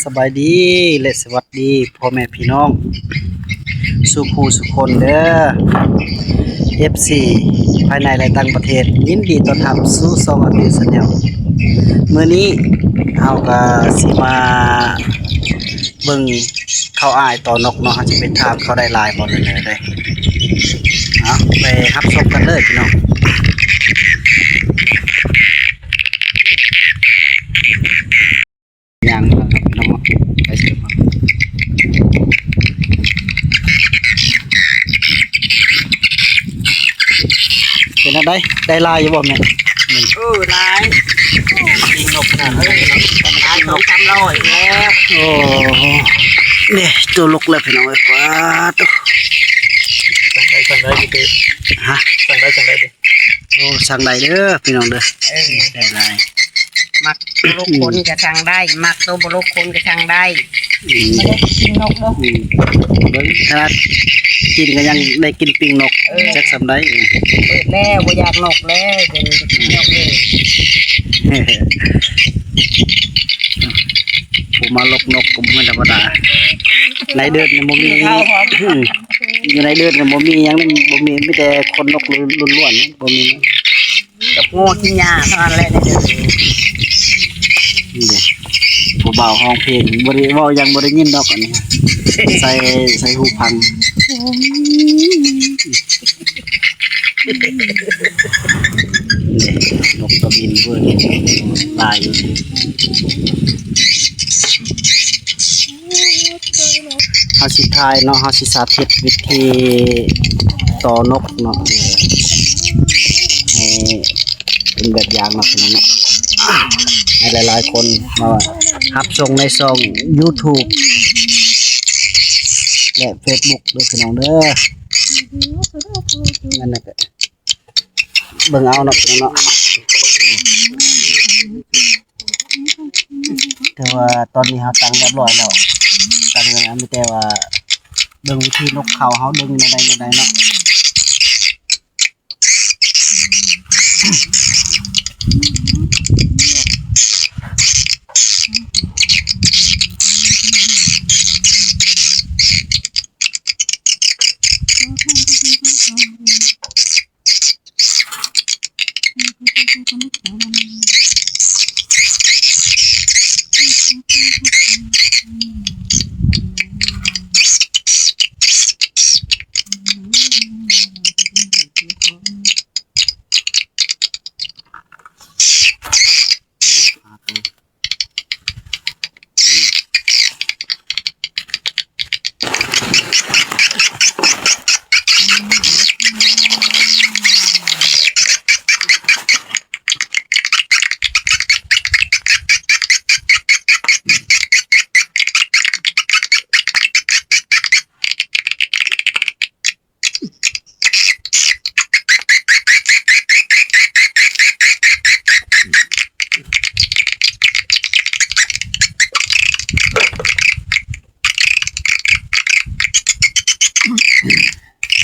สบายดีและสวัสดีพ่อแม่พี่น้องสุขูสุคนเด้อ FC ภายในและต่างประเทศยินดีต้อนรับสู่ช่องอติสแนลมื้อนี้เฮาก็สิมาเบิ่งเขาอ้ายต่อนกเนาะเฮาสิไปถามเขาได้หลายบ่เลยได้เอาไปรับชมกันเลยพี่น้องยังครับพี่น้องไปสิครับเป็นอะไรได้ลายอยู่บ่แม่ร้ายปีนกนะร้าย200-300แล้ว โอ้นี่ตัวลูกแล้วพี่น้องเอ้ยว้าตัวสั่งได้ดิฮะสั่งได้ดิโอ้สั่งได้เด้อพี่น้องเด้อได้ลาย มักตัวลูกคนก็สั่งได้มักตัวบ่ลูกคนก็สั่งได้ไม่ได้กินนกเนาะเบิ่งขนาดกินก็ยังได้กินปิ้งนกจักสำได้เปิดแล้วบ่อยากนกแล้วเดี๋ยวจะกินนกเลยผมมาลกนกก็ไม่ธรรมดาในเดือนนี่บ่มีอยู่ในเดือนนี่บ่มีหยังบ่มีมีแต่คนนกล้วนๆบ่มีกับโง่กินหญ้าเท่านั้นแหละในเดือนนี่เด้ผู้บ่าวห้องเพลงบ่ได้เว้ายังบ่ได้ยินดอกอันนี้ใส่หูฟังนกกระบินเว้ยตายอยู่เฮาสิทายเนาะเฮาสิสาธิตวิธีต่อนกเนาะให้เป็นแบบอย่างเนาะพี่น้องเนาะให้หลายๆคนมารับชมในช่อง YouTube และ Facebook ด้วยพี่น้องเด้อนั่นน่ะก็เบิ่งเอาเนาะพี่น้องเนาะแต่ว่าตอนนี้เฮาตั้งเรียบร้อยแล้วตั้งแล้วนะมีแต่ว่าเบิ่งวิธีนกเขาเฮาดึงในใดเนาะ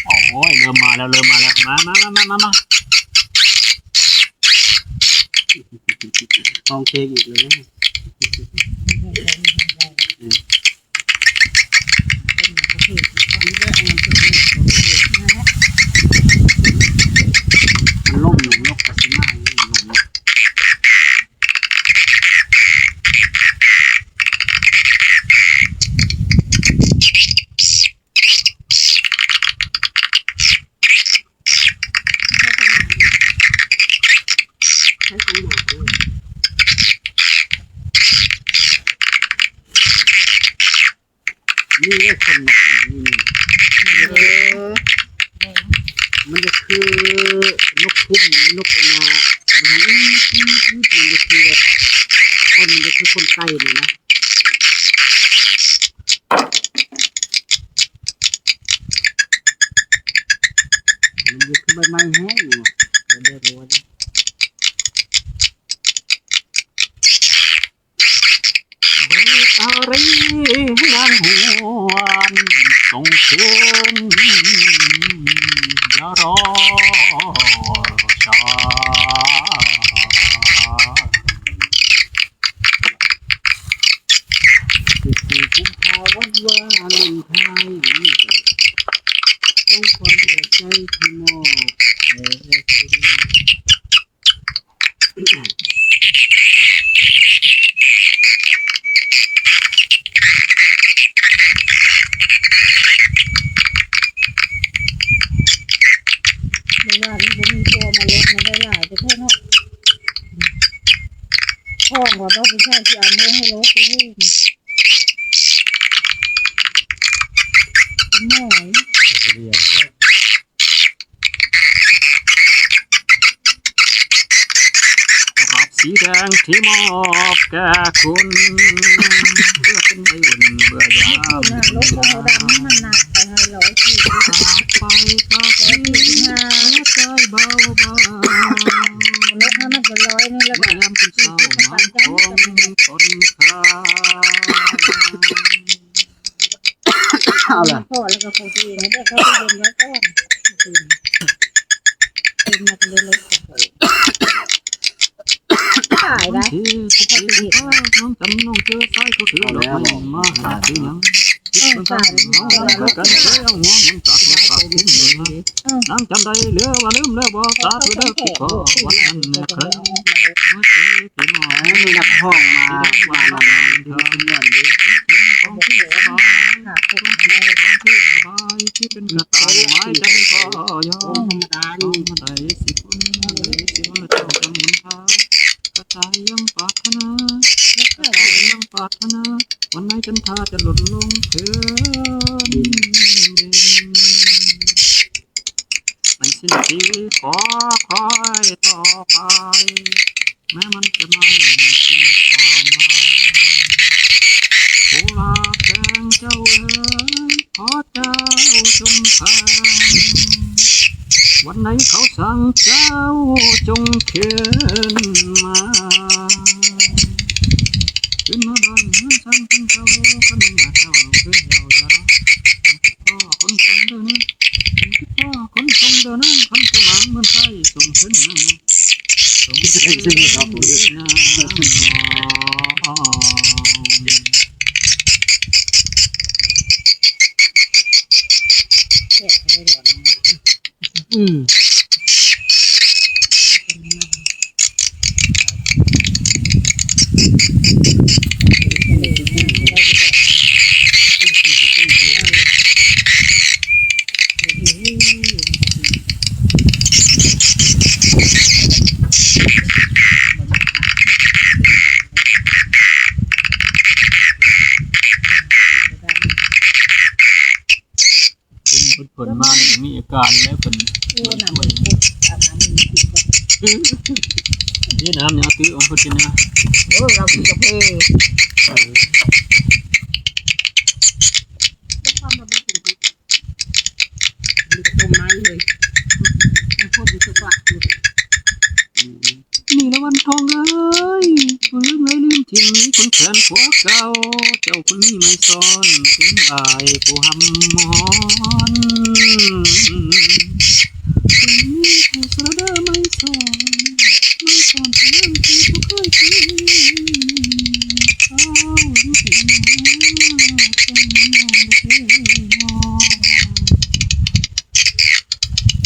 โอ้ยเริ่มมาแล้วมาห้องเค้กอีกเลยมันล่มหนุ่มนกกระสิมานี่เรียกคนนกมันจะคือนกคุ้มนกนามันจะคือแบบคนมันจะคือคนไก่เลยนะมันจะคือใบไม้แห้งเนาะเดี๋ยวดูอะไรนางหวนส่งเชิญอย่ารอช้า เ วัดว่าเล่นไทยต้องความเสียใจที่มอบให้ไม่ว่านี่บ่มีตัวมาลดมาได้หลายแต่แค่เนาะพ่อว่าบ่ผู้ชายสิเอามือให้ลดไปให้หน่อยรับสีแดงที่มอบแก่คุณเพื่อเป็นใบอุ่นเบื่อยาม น่ะลดของเราดำมันหนักไปให้140ไปก็คิดใจเบาเบา ลดให้มันเป็น100นี่แล้วก็ ยามคุณเศร้ามาคงคนข้า เอาล่ะ พ่อแล้วก็พ่อตัวเองให้ได้เข้าไปเย็นไว้ก่อนเป็นมาเป็นลดขายได้ ที่น้องจำน้องเจอใส่ก็ถือดอกไม้มาหาที่ยังคิดมันสั่งน้องกันเสียหัวมันตัดมันตัดทิ้งเลยน้ำจำได้เหลือว่าลืมแล้วบอกตาเธอเด้อคิดก็วันนั้นเนี่ยเคยมาเจอที่หมอ มีนักห้องมานำดูคุณเงินดี ของที่สบายของที่สบายที่เป็นกระต่ายไม้ใจก็ยอมต้องมาได้สิคนสิวันละเจ้าจำมุนพากระต่ายยังปรารถนากระต่ายยังปรารถนาวันไหนจันทราจะหล่นลงเพื่อนไม่สิ้นทีขอคอยต่อไปแม้มันจะไม่สิ้นความหมายโอลาแกงเจ้าเอ๋ยขอเจ้าจงฟังวันไหนเขาสั่งเจ้าจงเขียนมาขึ้นมาบ้านเมืองสั่งถึงเจ้าคนมาเจ้าขึ้นยาวยาวพ่อคนทรงเดินพ่อคนทรงเดินคนจะมาเมืองไทยส่งขึ้นมาส่งขึ้นมาแค่ได้หรอ อืมเป็นผลมาเนี่ยมีอาการแล้วเป็น ตัวน่ะมันปุ๊บอาหารมันกินก็ นี่น้ำเนี่ยตื้อของคนจีนนะ เรากินกาแฟ จะความมาบ่ถึง มีต้นไม้เลย มันพูดอยู่สักว่าอยู่ นี่ละวันทองเอ้ยคนลืมเลยลืมทิ้งคนแขนผัวเก่าเจ้าคนนี้ไม่ซ้อนถึงอายผู้หำมอนคนนี้ผู้สระเดอไม่ซ้อนไม่ซ้อนเรื่องที่เขาเคยกินเขาอยู่ที่ไหนจังมองบ่เห็น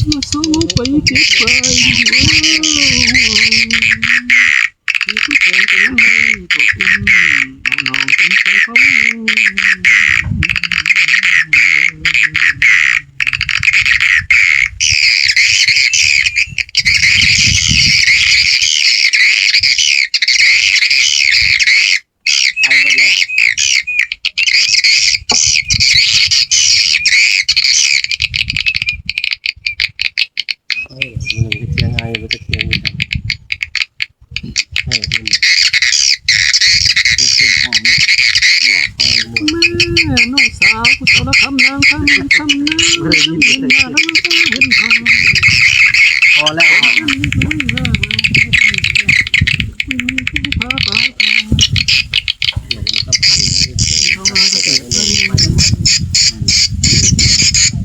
มาสู้ไปเก็บไปที่ทุกคนจะยังได้ตกลงเอาน้องเป็นใจเขาไปหมดเลยมันจะเคียงไงมันจะเคียงกันมันเป็นห้อง แม่น้องสาวผู้สาวคำนางคำนางคำนางเห็นหน้าแล้วก็เห็นทาง พอแล้วห้อง พาไป อย่างมันสำคัญเลย ทำไมก็เกิดขึ้น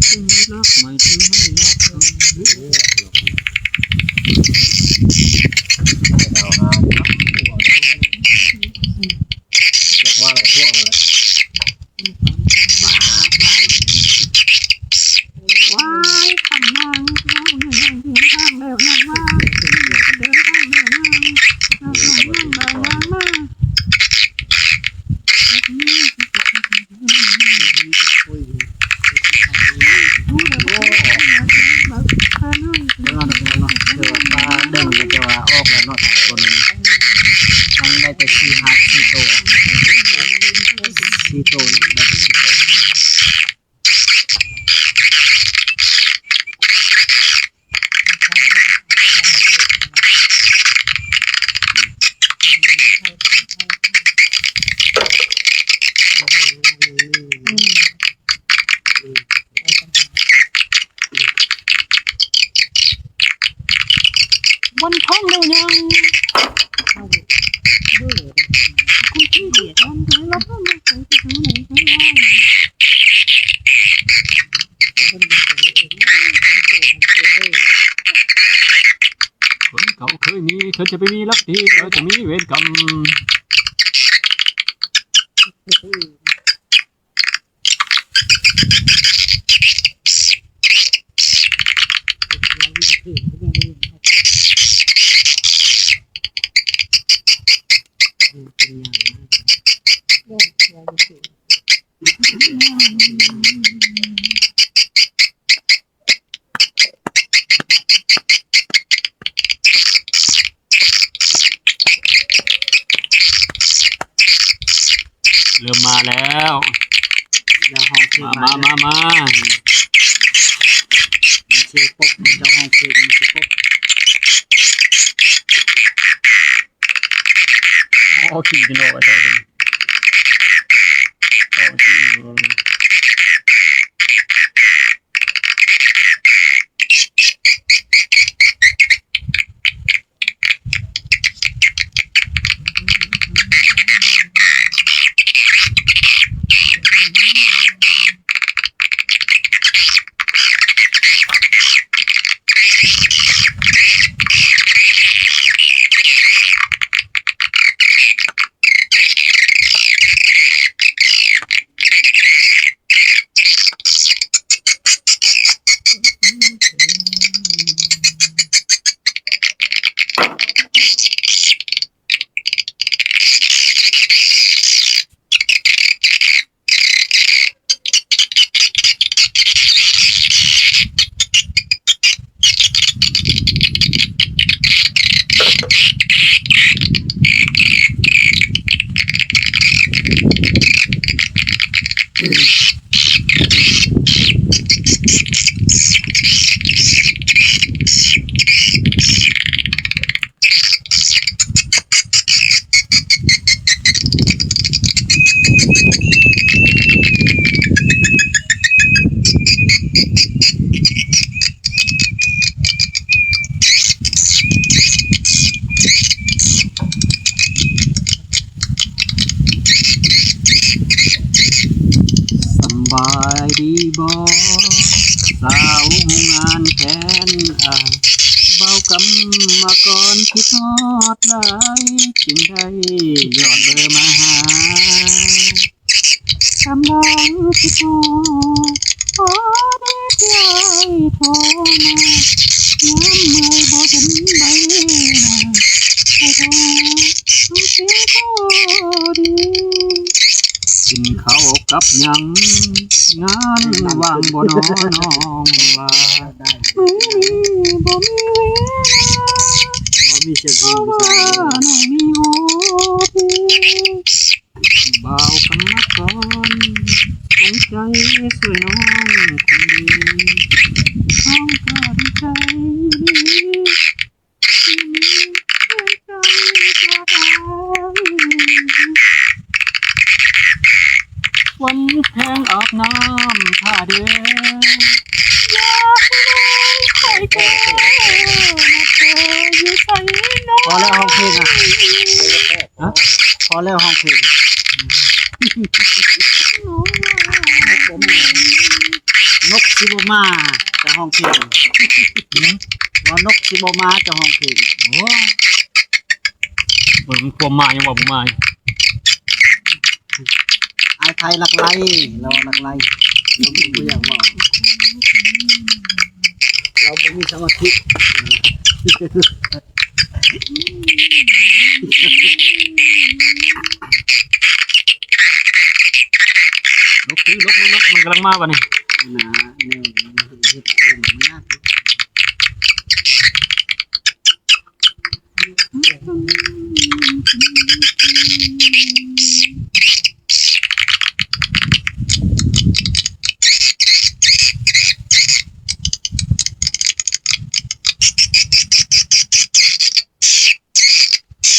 จึงรักไม่ถึงให้รักเขา เราหาครับหัวดังยกมาหลายพวกเลย แล้วยังคนที่เดียดทำให้รับไม่ได้ใจที่ทำให้ฉันร้องคนเก่าเคยมีเธอจะไปมีรักดีเธอจะมีเวรกรรมเริ่มมาแล้วเจ้าห้องเพลง มาชื่อป๊บเจ้าห้องเพลงชื่อป๊บ โอเคจะโน้ตอะไรกันโอเคบายดีบ่สาวงานแทนเบากำมาก่อนคิดฮอดหลายจึงได้ยอดเบอร์มาหากำลังคิดฮอดขอได้เพียงโทรมาย้ำเมื่อยบ่เห็นใบหน้าให้โทรต้องเสียโทษดีกินข้าวกับหยังงานว่างบ่น้อน้องว่ามื้อนี้บ่มีเวลามีเสียง เพราะว่าน้องมีโอทีบ่าวกำลังก่อนสงใจสวยน้องคนดีน้องก็ดีใจดีที่มีหัวใจตัวตายวันแทงอาบน้ำท่าเดินอยากให้น้องคอยแก้มาเธออยู่ใส่น้อง พอแล้วห้องเพลงอ่ะพอแล้วห้องเพลง น้องนกซิบมาจะห้องเพลงว่านกซิบมาจะห้องเพลง โอ้เบิ่งความหมายยังว่าบ่หมาย ไอ้ไทยหลักไล่เราหลักไล่เราไม่อยากบอกเราไม่มีสมาธิลุกสิลุกมันกำลังมาป่ะนี่นะเนี่ยเฮ็ดเองมันยาก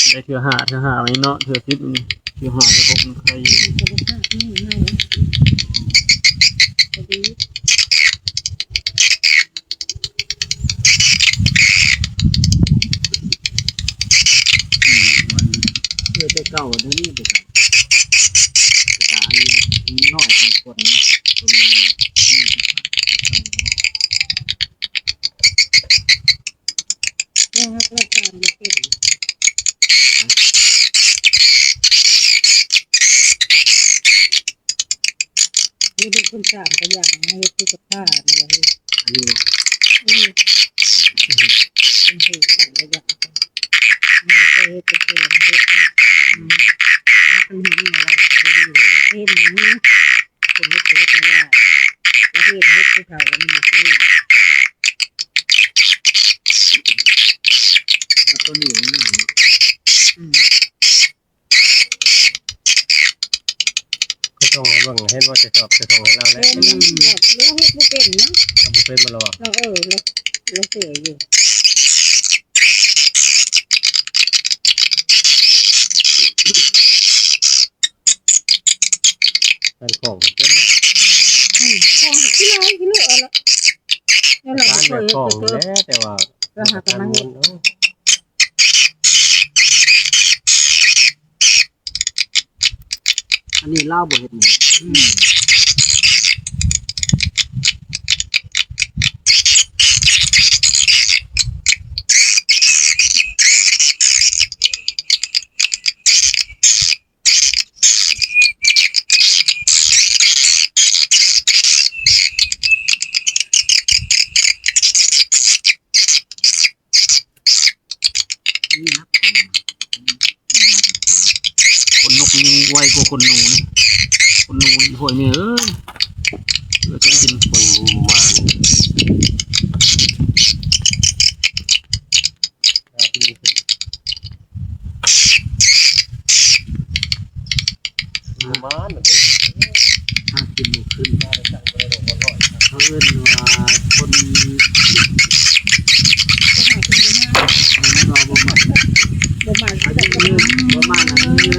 ได้เถื่อหาไว้เนาะเถื่อซิปนี่เถื่อหาเถื่อพกมันใคร เก่าเดี๋ยวนี้แต่อันนี้น้อยทางคนนะตัวนี้ยังรับราชการอยู่เป็นนี่เป็นคนสามก็อย่างให้ที่กับผ้านะเลย อันนี้ เป็นหูสั่งก็อย่างไม่ได้เคยเป็นคนละเม็ดนะมันเห็นอะไรเป็นอยู่เห็นนี่คนไม่เคยไม่ได้แล้วเห็นเห็ดที่เขาแล้วมันไม่ซื้อ ตัวนี้นี่ก็ส่งให้เบิ่งเห็นว่าจะสอบจะส่งให้เราแล้ว เป็นแบบเลือกเห็ดไม่เป็นนะ ทำบุฟเฟ่ต์มาแล้ว เราเราเสียอยู่ การของเป็นนะ ของที่ไรที่เลือกอะไรแล้วเรา การ เค แบบ ย ของ เคย แล้วแต่ว่า เราหากัน การ มา เงิ เห็ น ด อันนี้เล่าบ่เห็ดนี่ นี่นะคนนกนี่ไวกว่าคนหนูนี่คนหนูนี่ห่วยเนี่ยเราจะกิน คนมาบ้านมันเป็น ห้ากินหมูขึ้น บ้านสั่งไปได้คนร้อย เขาเอิ้นว่าคน ก็หากินไม่ได้ มันรอบ่มา ประมาณ อัน ก็ นี้ ได้ ยืนประมาณนั้นยืน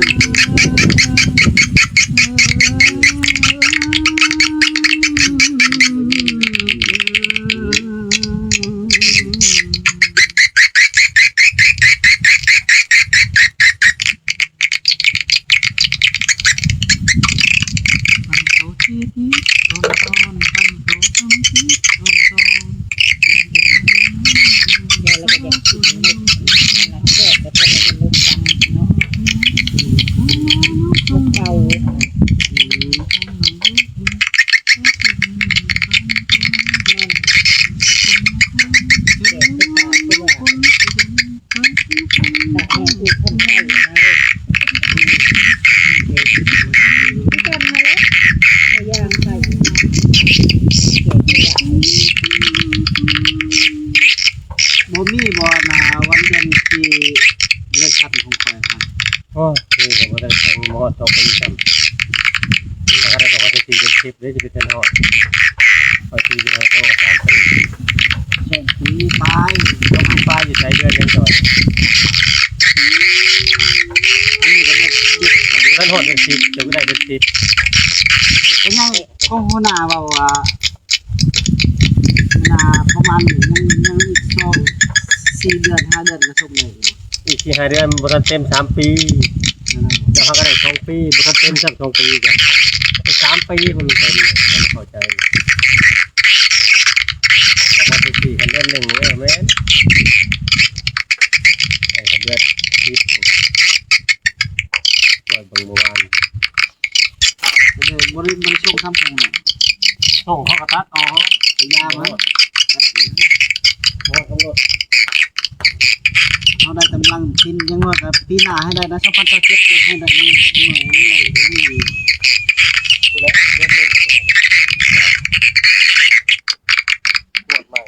บ่มีบ่นาวันเดือนที่เลือกชัดของข่อยครับ โอ้คือผมก็ได้ทางมอดต่อไปซ้ำถ้าได้ก็ว่าจะตีเป็น10เลยจะเป็นหอดพอตีเป็นหอดก็3 ปี แค่ปีไป ต้องทำป้ายอยู่ใช้เดือนยังก่อน อันนี้ก็ได้เจ็บ ท่านหอดเป็น10จะไม่ได้เป็น10 ก็ยังก็หัวหน้าว่านาประมาณยังอีก4 เดือน 5 เดือนก็ส่งได้ อีก4 5 เดือนบ่ทันเต็ม3 ปีจะเขาก็ได้2 ปีบ่ทันเต็มสัก2 ปีกัน3 ปีมันเต็มเข้าใจประมาณ4กันเดือน1แม่นไอ้กันเดือน10ปล่อยเบิ่งเมื่อวาน เดี๋ยวบ่ได้ส่งคำส่งน่ะ ส่งเขาก็ตัดออก ยามัน บ่กำหนด เขาได้กำลังกินยังว่ากับปีหน้าให้ได้นะ2027จะให้ได้หนูนี่ กูแล้วเดือน1ปวดใหม่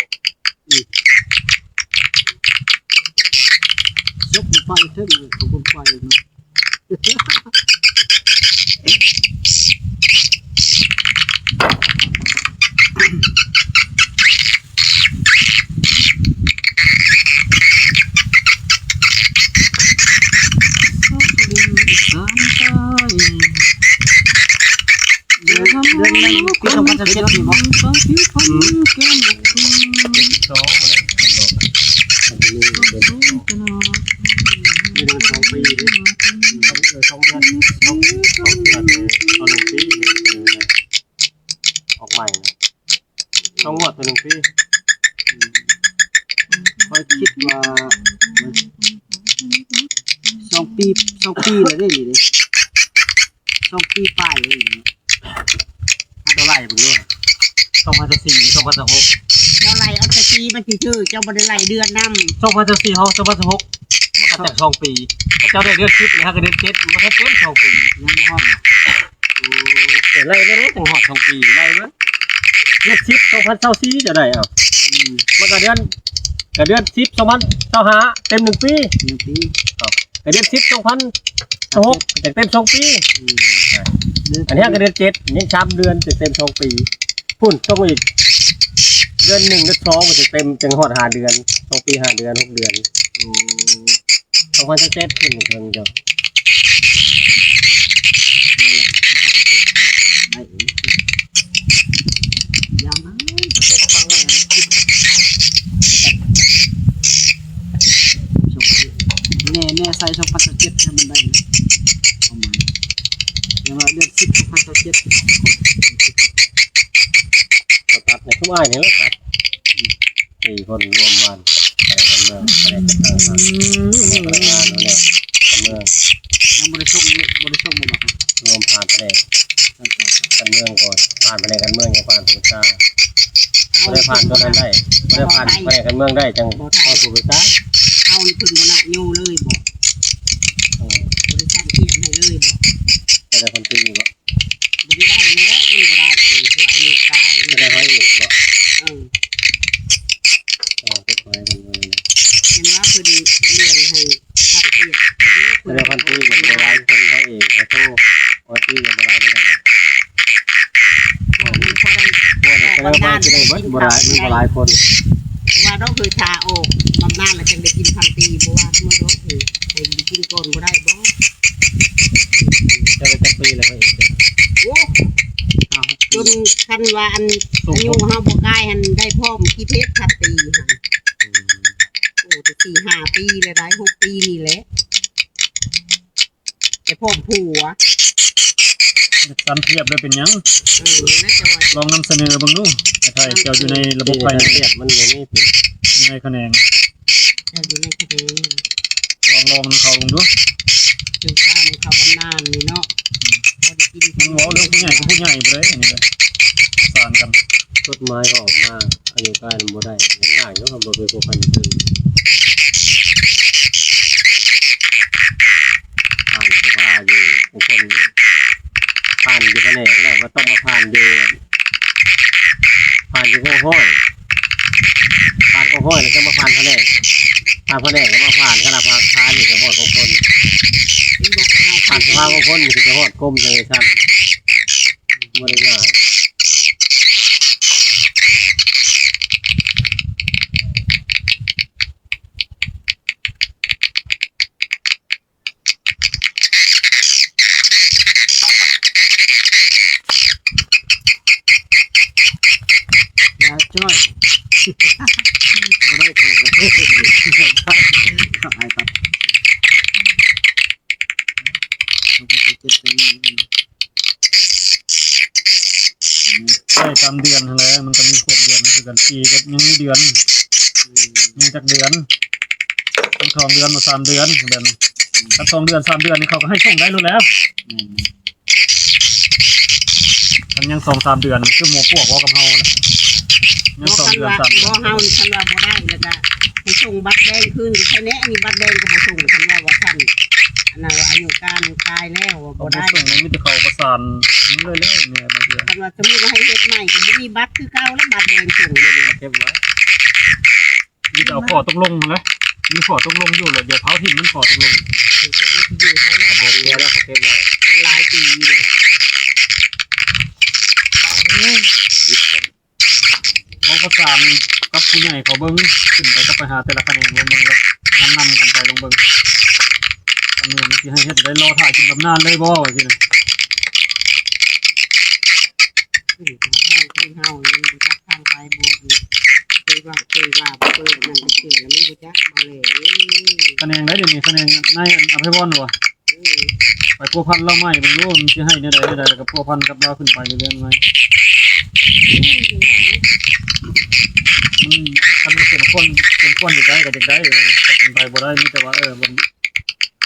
ยกไปถึงของคนไฟนะเดือนนึงปี2027นี่บ่ 12มาแล้วกำหนด ไม่ได้2 ปีเด้ 2 เดือนต้องเดือนเอา1 ปีออกใหม่นะต้องงวดตัว1 ปีคอยคิดว่า2 ปีเลยได้นี่2 ปีปลายเลยเท่าไหร่บ่รู้2004 2006แล้วไล่เอาแต่ปีมันสิชื่อเจ้าบ่ได้ไล่เดือนนำ 2004เฮา2006มันก็แต่2 ปีเจ้าได้เดือน10นะฮะก็เดือน7มันก็เต็ม2 ปียังบ่ฮอดแต่ไล่ได้ถึงฮอด2 ปีไล่เบิ่งเดือน10 2024จะได้เอามันก็เดือน10 2025เต็ม1 ปี 1 ปี ครับก็เดือน10 2026จะเต็ม2 ปีอันนี้ก็เดือน7ยัง3 เดือนจะเต็ม2 ปีพุ่นต้องอีกเดือน1 เดือน2มันจะเต็มจังฮอด5 เดือน2 ปี 5 เดือน 6 เดือน2027ขึ้นเพิ่งจ้ะยามนั้นจะฟังว่าแน่ใส่2027ให้มันได้ประมาณแต่ว่าเดือน10 2027ก็ตัดในทุ่มอ้ายนี่แหละตัด4 คนรวมวันอะไรกันเมืองอะไรกันต่างๆพนักงานนั่นแหละกันเมือง ยังบ่ได้ส่งบ่บอก รวมผ่านแผนกกันเมืองก่อนผ่านแผนกกันเมืองยังผ่านผู้จ้าไม่ได้ผ่านตัวนั้นได้ไม่ได้ผ่านแผนกกันเมืองได้จังเข้าสู่ผู้จ้า เฮานี่เพิ่นบ่น่ะโยเลยบ่บริษัทเขียนให้เลยบ่ จะได้คนตีบ่ บ่ได้แล้วมันบ่ได้คืออายุกาย จะได้ให้อีกบ่ เออ เก็บไว้กันเลย เห็นว่าเพิ่นเลื่อนให้ทางเขียนเพิ่น จะได้คนตีกับได้หลายคนให้อีกให้โทษว่าตีกับหลายไม่ได้ ก็มันพอได้ พวกนี้ก็ได้จะได้เบิดบ่หลายมันบ่หลายคน ว่าเราเคยทาออกบำนาญแล้วจังได้กินพันปีบ่ว่ามันร้องคือไปกินก่อนบ่ได้บ่ จะได้จักปีแล้วให้อีก โอ้จนคันว่าอันอายุเฮาบ่กายหันได้พร้อมกี่เพชรพันปีหั่นโอ้แต่4 5 ปีเลยได้6 ปีนี่แหละแต่พร้อมผัว สันเทียบได้เป็นหยัง น่าจะว่า ลองนำเสนอเบิ่งดูไทยเจ้าอยู่ในระบบภายใน เทียบมันบ่มีเป็น อยู่ในคะแนน จะอยู่ในคดี ลองเขาลงดู จึงข้ามเขาบำนาญนี่เนาะพอได้กิน มันเว้าเรื่องผู้ใหญ่กับผู้ใหญ่ไปเลยอันนี้เลยประสานกัน กฎหมายก็ออกมาอายุการบ่ได้ง่ายๆเนาะครับบ่เป็นผู้พันถึงผ่านสภาอยู่ผู้คนผ่านอยู่แผนกแล้วว่าต้องมาผ่านอยู่ก็ห้อยผ่านก็ห้อยแล้วก็มาผ่านแผนกผ่านแผนกก็มาผ่านคณะภาคค้านี่ก็ฮอดของคนผ่านสภาของคนนี่ก็ฮอดกรมจังเลยครับบ่ได้ง่าย ยาจ้อยบ่ได้ถูกไอ้ตัดใช่ตามเดือนนั่นแหละมันก็มีครบเดือนคือกันปีก็ยังมีเดือนมีจักเดือนต้อง2 เดือนมา3 เดือนแบบนั้นถ้า2 เดือน 3 เดือนนี่เขาก็ให้ส่งได้รู้แล้วมันยัง2 3 เดือนคือหมู่พวกว่ากับเฮาแหละยัง2 เดือน 3 เดือน บ่เฮาคันว่าบ่ได้แล้วก็ให้ส่งบัตรแดงคืนแค่นี้อันนี้บัตรแดงก็บ่ส่งคันว่าท่านอันนั้นอายุการตายแล้วบ่ เขา ได้ ส่งมันมีแต่เขาประสานเลยเนี่ยบางที คันว่าสมมุติว่าให้เฮ็ดใหม่ก็บ่มีบัตรคือเก่าแล้วบัตรแดงส่งเลย เก็บไว้ มีแต่เอาขอตกลงมาเลยมีขอตกลงอยู่เลยเดี๋ยวเท้าถิ่นมันขอตกลง อยู่ไทยแล้ว หมดเดียวแล้วเก็บไว้ หลายปีเลย เขาประสานกับผู้ใหญ่เขาเบิ้งขึ้นไปก็ไปหาแต่ละคะแนนเบิ้งแล้วนำกันไปลงเบิ้งตำรวจมันสิให้เฮ็ดได้รอถ่ายกินแบบนานเลยบ่ว่าสินะ เฮานี่บ่จักทางไปบ่เคยว่าบ่เคยนั่นไปเชื่อแล้วมันบ่จักบ่เลย คะแนนได้เดี๋ยวนี้คะแนนนายอภิวรณ์บ่ ไปพัวพันเราไม่บางรู้มันจะให้เนี่ยใดแล้วก็พัวพันกับเราขึ้นไปเรื่อยๆไหมมันเป็นคนอยู่ได้ก็จะได้เป็นไปบ่ได้มีแต่ว่ามัน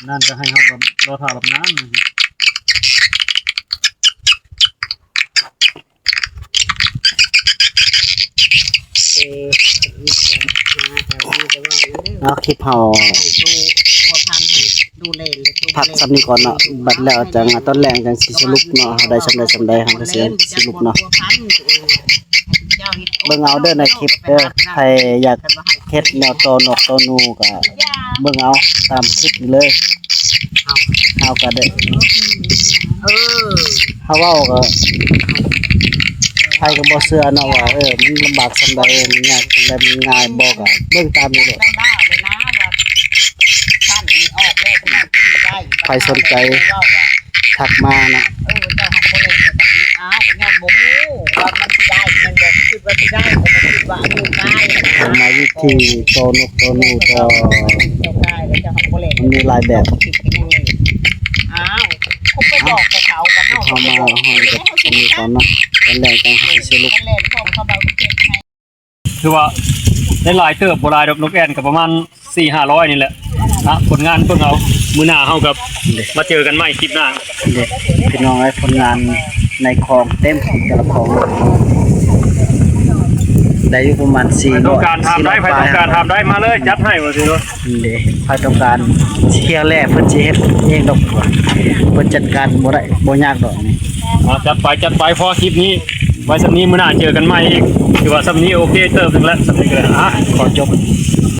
นั่นจะให้ครับแบบรอถ่าแบบนั้น เอาคลิปเฮา พักสำนี้ก่อนเนาะบัดแล้วจังตอนแรงจังสิสรุปเนาะได้สำใดเฮาก็สิสรุปเนาะเบิ่งเอาเด้อในคลิปเด้อใครอยากเฮ็ดแนวโตนกโตนูก็เบิ่งเอาตามคลิปนี้เลยเฮาก็ได้เฮาเว้าก็ใครก็บ่เชื่อเนาะว่ามันลำบากสำใดมันยากสำใดมันง่ายบ่ก็เบิ่งตามนี้เด้อใครสนใจทักมานะมาวิธีโตนกโตนูก็มันมีหลายแบบเข้ามาห้องกับตรงนี้ก่อนเนาะตอนแรกจังสิสรุป คือว่าได้หลายเติบบ่หลายดอกนกแอ่นก็ประมาณ 4-500 นี่แหละนะผลงานเพิ่งเอามื้อหน้าเฮากับมาเจอกันใหม่คลิปหน้า เด็กพี่น้องไอ้ผลงานในคลองเต็มแต่ละคลองได้อยู่ประมาณ4 ต้องการทำได้ใครต้องการทำได้มาเลยจัดให้ว่าสิเนาะ เด้ใครต้องการเที่ยวแรกเพิ่นสิเฮ็ดเองดอกว่าเพิ่นจัดการบ่ได้บ่ยากดอกนี่ จัดไปพอคลิปนี้ไว้สำนี้มื้อหน้าเจอกันใหม่อีกถือว่าสำนี้โอเคเติมถึงแล้วสำนี้ก็ได้ขอจบ